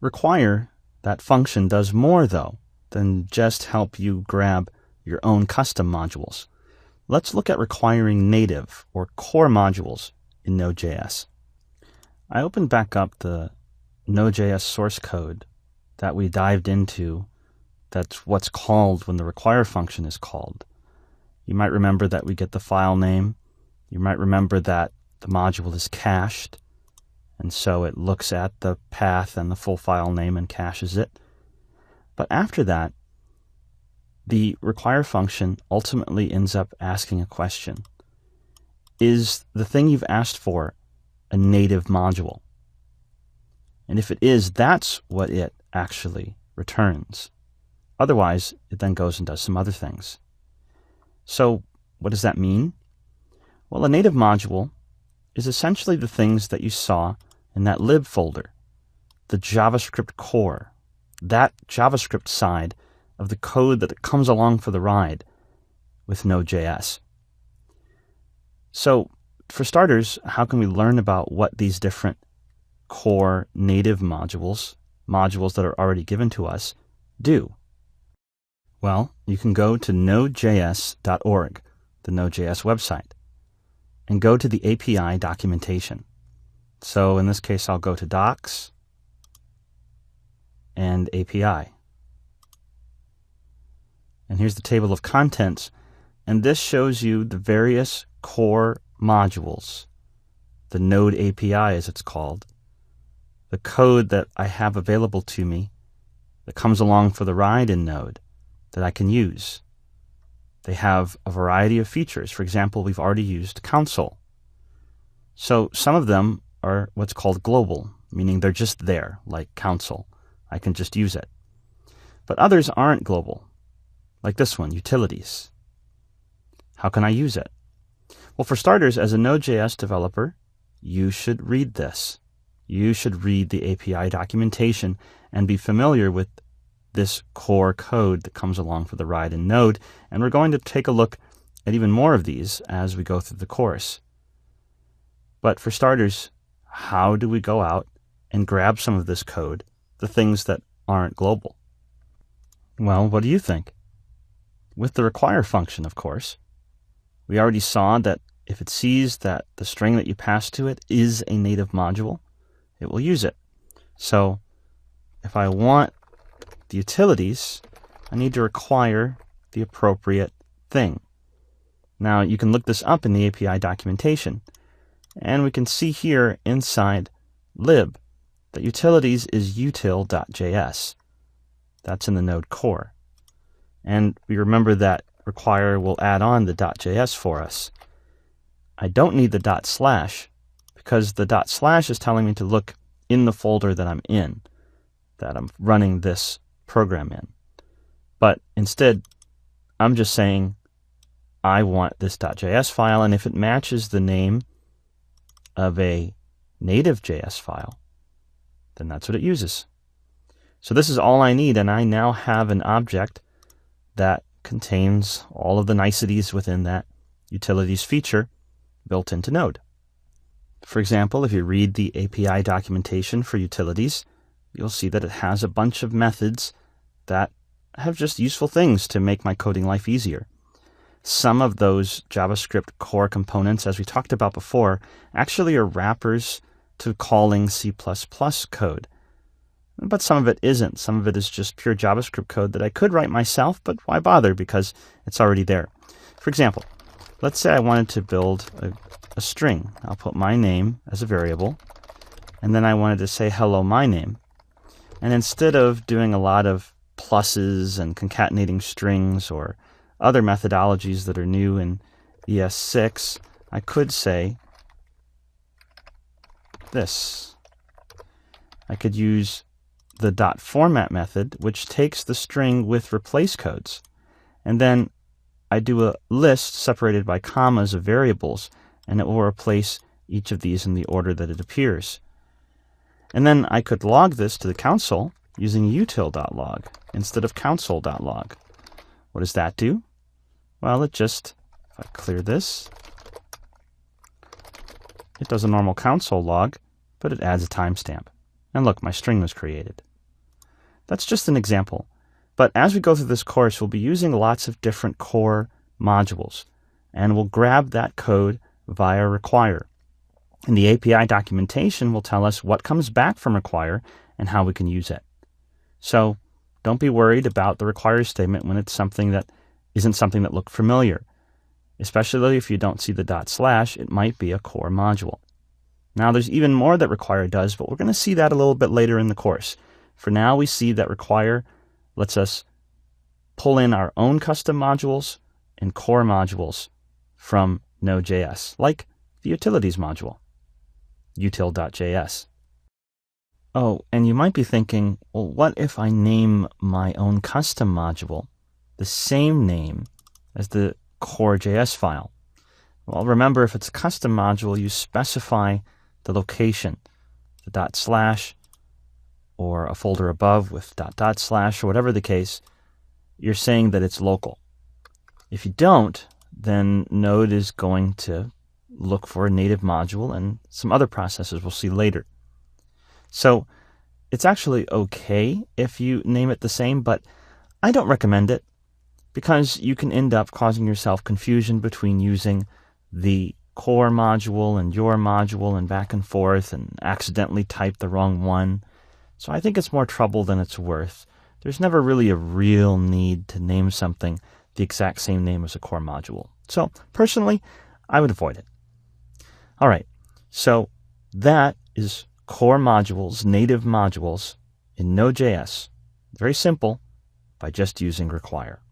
Require, that function does more though than just help you grab your own custom modules. Let's look at requiring native or core modules in Node.js. I opened back up the Node.js source code that we dived into. That's what's called when the require function is called. You might remember that we get the file name. You might remember that the module is cached, and so it looks at the path and the full file name and caches it. But after that, the require function ultimately ends up asking a question. Is the thing you've asked for a native module? And if it is, that's what it actually returns. Otherwise, it then goes and does some other things. So what does that mean? Well, a native module is essentially the things that you saw in that lib folder, the JavaScript core, that JavaScript side of the code that comes along for the ride with Node.js. So for starters, how can we learn about what these different core native modules that are already given to us, do? Well, you can go to nodejs.org, the Node.js website, and go to the API documentation. So in this case, I'll go to Docs and API. And here's the table of contents, and this shows you the various core modules, the Node API as it's called, the code that I have available to me that comes along for the ride in Node that I can use. They have a variety of features. For example, we've already used console. So some of them are what's called global, meaning they're just there, like console. I can just use it. But others aren't global, like this one, utilities. How can I use it? Well, for starters, as a Node.js developer, you should read this. You should read the API documentation and be familiar with this core code that comes along for the ride in Node. And we're going to take a look at even more of these as we go through the course. But for starters, how do we go out and grab some of this code, the things that aren't global? Well, what do you think? With the require function, of course. We already saw that if it sees that the string that you pass to it is a native module, it will use it. So if I want the utilities, I need to require the appropriate thing. Now you can look this up in the API documentation, and we can see here inside lib that utilities is util.js. That's in the Node core. And we remember that require will add on the .js for us. I don't need the / because the / is telling me to look in the folder that I'm in, that I'm running this program in. But instead, I'm just saying I want this .js file, and if it matches the name of a native JS file, then that's what it uses. So this is all I need, and I now have an object that contains all of the niceties within that utilities feature built into Node. For example, if you read the API documentation for utilities, you'll see that it has a bunch of methods that have just useful things to make my coding life easier. Some of those JavaScript core components, as we talked about before, actually are wrappers to calling C++ code. But some of it isn't. Some of it is just pure JavaScript code that I could write myself, but why bother because it's already there. For example, let's say I wanted to build a string. I'll put my name as a variable, and then I wanted to say hello my name. And instead of doing a lot of pluses and concatenating strings or other methodologies that are new in ES6, I could say this. I could use the .format method, which takes the string with replace codes. And then I do a list separated by commas of variables, and it will replace each of these in the order that it appears. And then I could log this to the console using util.log instead of console.log. What does that do? Well, it just, if I clear this, it does a normal console log, but it adds a timestamp. And look, my string was created. That's just an example. But as we go through this course, we'll be using lots of different core modules, and we'll grab that code via require. And the API documentation will tell us what comes back from require and how we can use it. So don't be worried about the require statement when it's something that isn't something that looked familiar. Especially if you don't see the /, it might be a core module. Now there's even more that require does, but we're going to see that a little bit later in the course. For now, we see that require lets us pull in our own custom modules and core modules from Node.js, like the utilities module, util.js. Oh, and you might be thinking, well, what if I name my own custom module the same name as the core.js file? Well, remember, if it's a custom module, you specify the location, the / or a folder above with .. or whatever the case, you're saying that it's local. If you don't, then Node is going to look for a native module and some other processes we'll see later. So it's actually okay if you name it the same, but I don't recommend it because you can end up causing yourself confusion between using the core module and your module and back and forth and accidentally type the wrong one. So I think it's more trouble than it's worth. There's never really a real need to name something the exact same name as a core module. So personally, I would avoid it. All right, so that is core modules, native modules in Node.js. Very simple by just using require.